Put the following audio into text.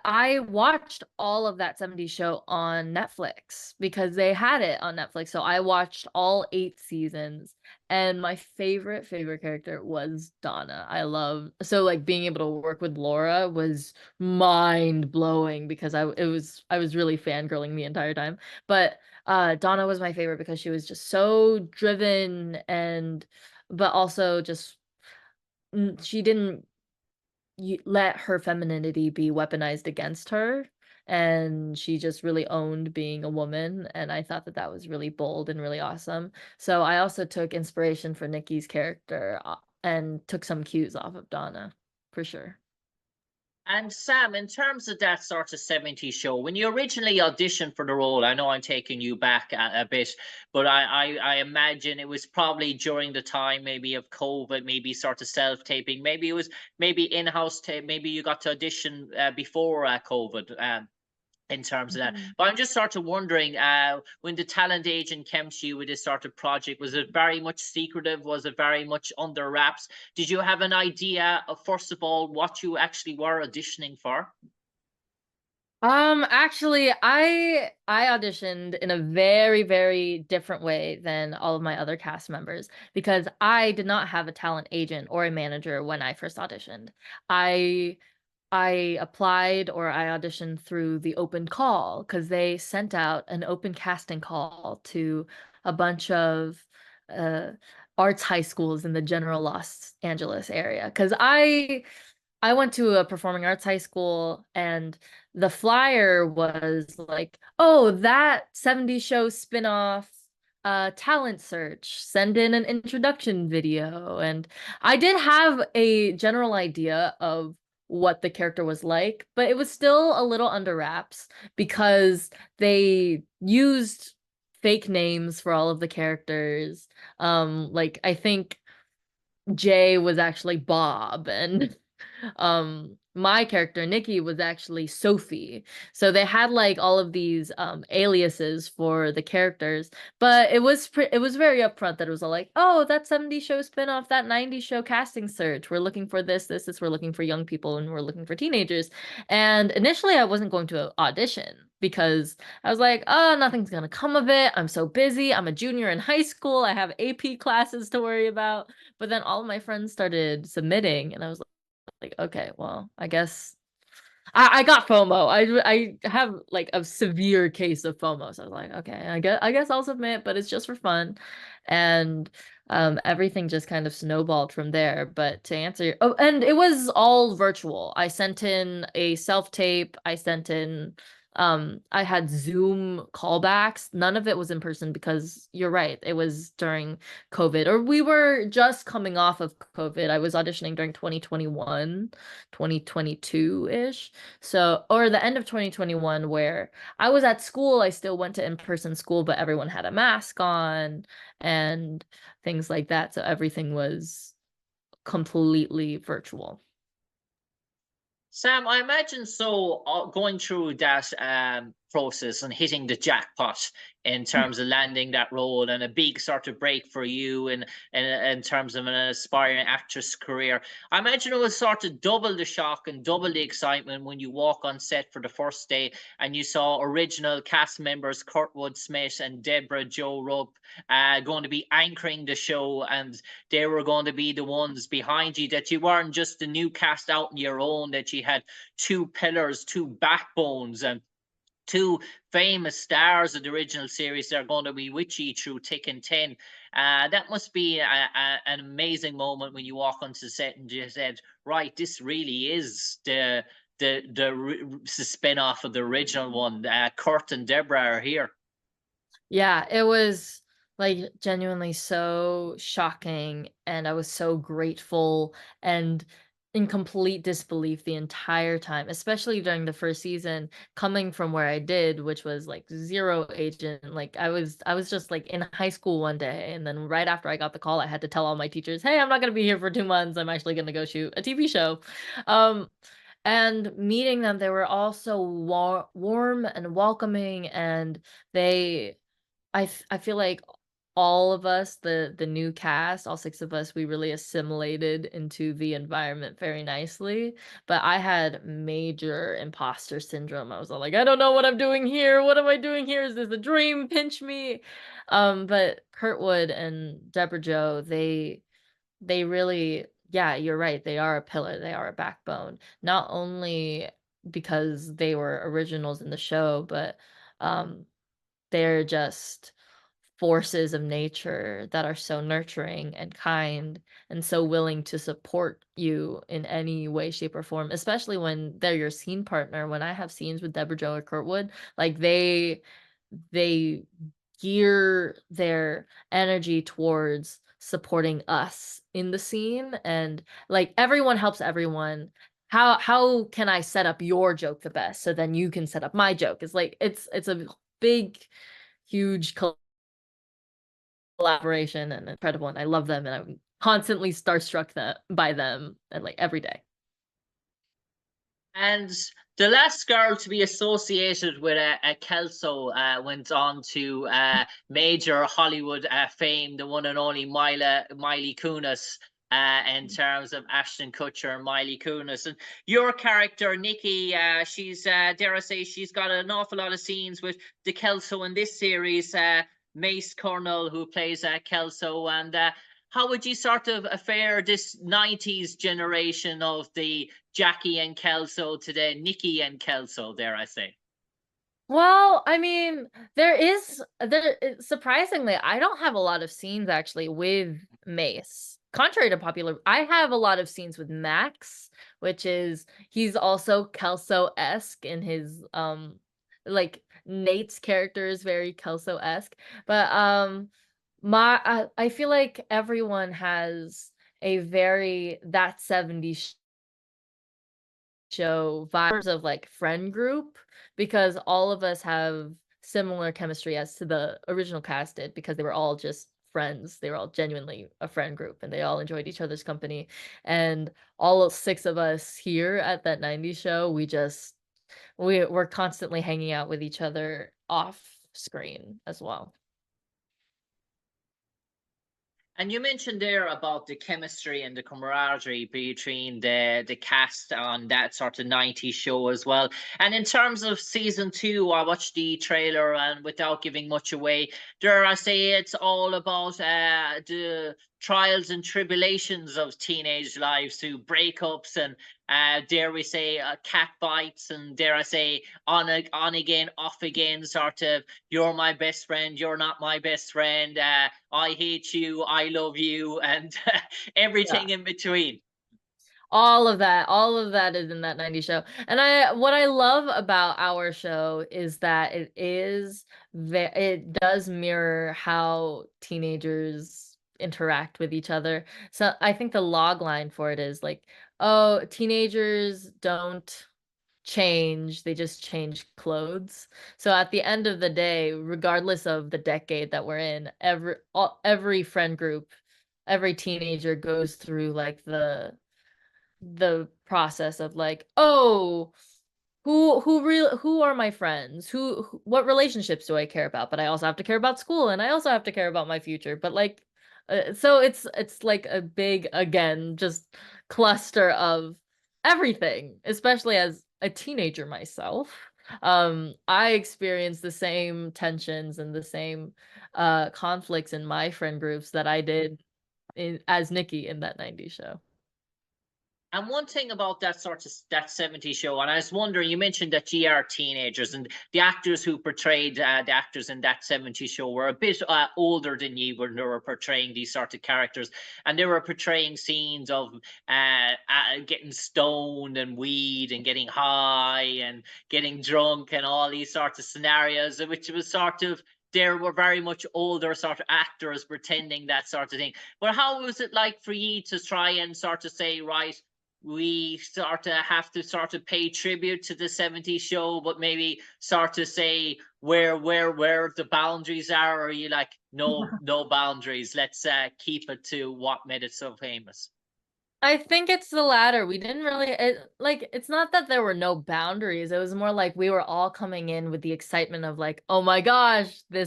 I watched all of that 70s show on Netflix because they had it on Netflix. So I watched all 8 seasons, and my favorite character was Donna. I love so like being able to work with Laura was mind blowing because I was really fangirling the entire time. But Donna was my favorite because she was just so driven and but also just she didn't let her femininity be weaponized against her, and she just really owned being a woman, and I thought that that was really bold and really awesome. So I also took inspiration for Nikki's character, and took some cues off of Donna for sure. And Sam, in terms of that sort of 70s show, when you originally auditioned for the role, I know I'm taking you back a bit, but I imagine it was probably during the time maybe of COVID, maybe sort of self-taping, maybe it was maybe in-house tape, maybe you got to audition before COVID. In terms of that. Mhm. But I'm just sort of wondering, when the talent agent came to you with this sort of project, was it very much secretive? Was it very much under wraps? Did you have an idea of, first of all, what you actually were auditioning for? Actually, I auditioned in a very different way than all of my other cast members because I did not have a talent agent or a manager when I first auditioned. I I applied or I auditioned through the open call because they sent out an open casting call to a bunch of uh, arts high schools in the general Los Angeles area. Because I went to a performing arts high school, and the flyer was like, "Oh, that 70s show spinoff talent search. Send in an introduction video." And I did have a general idea of what the character was like, but it was still a little under wraps because they used fake names for all of the characters. Like I think Jay was actually Bob, and my character Nikki was actually Sophie. So they had like all of these aliases for the characters, but it was very upfront that it was all like, "Oh, that 70s show spinoff, that 90s show casting search. We're looking for this, we're looking for young people and we're looking for teenagers." And initially I wasn't going to audition because I was like, "Oh, nothing's gonna come of it. I'm so busy. I'm a junior in high school. I have AP classes to worry about." But then all of my friends started submitting, and I was like, okay, well, I guess I got FOMO. I have like a severe case of FOMO. So I was like, okay, I guess I'll submit, but it's just for fun. And everything just kind of snowballed from there. But to answer your, oh, and it was all virtual. I sent in a self-tape, I sent in I had Zoom callbacks. None of it was in person because you're right, it was during COVID, or we were just coming off of COVID. I was auditioning during 2021, 2022-ish. So, or the end of 2021, where I was at school, I still went to in-person school, but everyone had a mask on and things like that. So everything was completely virtual. Sam, I imagine so, going through that process and hitting the jackpot in terms of landing that role and a big sort of break for you in terms of an aspiring actress career. I imagine it was sort of double the shock and double the excitement when you walk on set for the first day and you saw original cast members Kurtwood Smith and Debra Jo Rupp going to be anchoring the show, and they were going to be the ones behind you, that you weren't just the new cast out on your own, that you had two pillars, two backbones, and two famous stars of the original series that are going to be with you through thick and thin. That must be an amazing moment when you walk onto the set and you said, right, this really is the spin-off of the original one. Kurt and Deborah are here. Yeah, it was like genuinely so shocking, and I was so grateful and in complete disbelief the entire time, especially during the first season, coming from where I did, which was like zero agent. Like I was just like in high school one day, and then right after I got the call, I had to tell all my teachers, "Hey, I'm not gonna be here for 2 months. I'm actually gonna go shoot a TV show." Um, and meeting them, they were all so warm and welcoming, and they I feel like all of us, the new cast, all 6 of us, we really assimilated into the environment very nicely, but I had major imposter syndrome. I was all like, "I don't know what I'm doing here. What am I doing here? Is this a dream? Pinch me." But Kurtwood and Debra Jo, they really, yeah, you're right, they are a pillar, they are a backbone. Not only because they were originals in the show, but, um, they're just forces of nature that are so nurturing and kind and so willing to support you in any way, shape, or form, especially when they're your scene partner. When I have scenes with Debra Jo or Kurtwood, like, they gear their energy towards supporting us in the scene, and, like, everyone helps everyone. How can I set up your joke the best so then you can set up my joke? It's like it's a big, huge collaboration and incredible, and I love them, and I'm constantly starstruck that by them, and, like, every day. And the last girl to be associated with a Kelso went on to major Hollywood fame, the one and only Miley Kunis, in terms of Ashton Kutcher and Miley Kunis. And your character, Nikki, she's, dare I say, she's got an awful lot of scenes with the Kelso in this series. Mace Cornell, who plays Kelso, and how would you sort of fare this 90s generation of the Jackie and Kelso to the Nikki and Kelso, dare I say? Well, I mean, surprisingly, I don't have a lot of scenes actually with Mace. Contrary to popular, I have a lot of scenes with Max, which is he's also Kelso-esque in his like Nate's character is very Kelso-esque. But I feel like everyone has a very that 70s show vibes of like friend group because all of us have similar chemistry as to the original cast did because they were all just friends. They were all genuinely a friend group and they all enjoyed each other's company. And all 6 of us here at that 90s show, we're constantly hanging out with each other off screen as well. And you mentioned there about the chemistry and the camaraderie between the cast on that sort of 90s show as well. And in terms of season two, I watched the trailer, and without giving much away, there I say it's all about the trials and tribulations of teenage lives through breakups and dare we say cat bites, and dare I say on again off again sort of you're my best friend, you're not my best friend, I hate you, I love you, and Yeah. everything in between. All of that is in that 90s show. And what I love about our show is that it does mirror how teenagers interact with each other. So I think the log line for it is like, oh, teenagers don't change, they just change clothes. So at the end of the day, regardless of the decade that we're in, every friend group, every teenager goes through like the process of like, "Oh, who are my friends? What relationships do I care about? But I also have to care about school, and I also have to care about my future." But, like, so it's like a big, again, just cluster of everything, especially as a teenager myself. I experienced the same tensions and the same, conflicts in my friend groups that I did in as Nikki in that 90s show. And one thing about that sort of that 70s show, and I was wondering, you mentioned that you are teenagers, and the actors who portrayed the actors in that 70s show were a bit older than you when they were portraying these sort of characters, and they were portraying scenes of getting stoned and weed and getting high and getting drunk and all these sorts of scenarios, which was sort of there were very much older sort of actors pretending that sort of thing. But how was it like for you to try and sort of say, right, we sort of have to sort of pay tribute to the 70s show, but maybe sort of say where the boundaries are, or are you like, no boundaries, let's keep it to what made it so famous? I think it's the latter. We didn't really like it's not that there were no boundaries. It was more like we were all coming in with the excitement of like, "Oh my gosh, this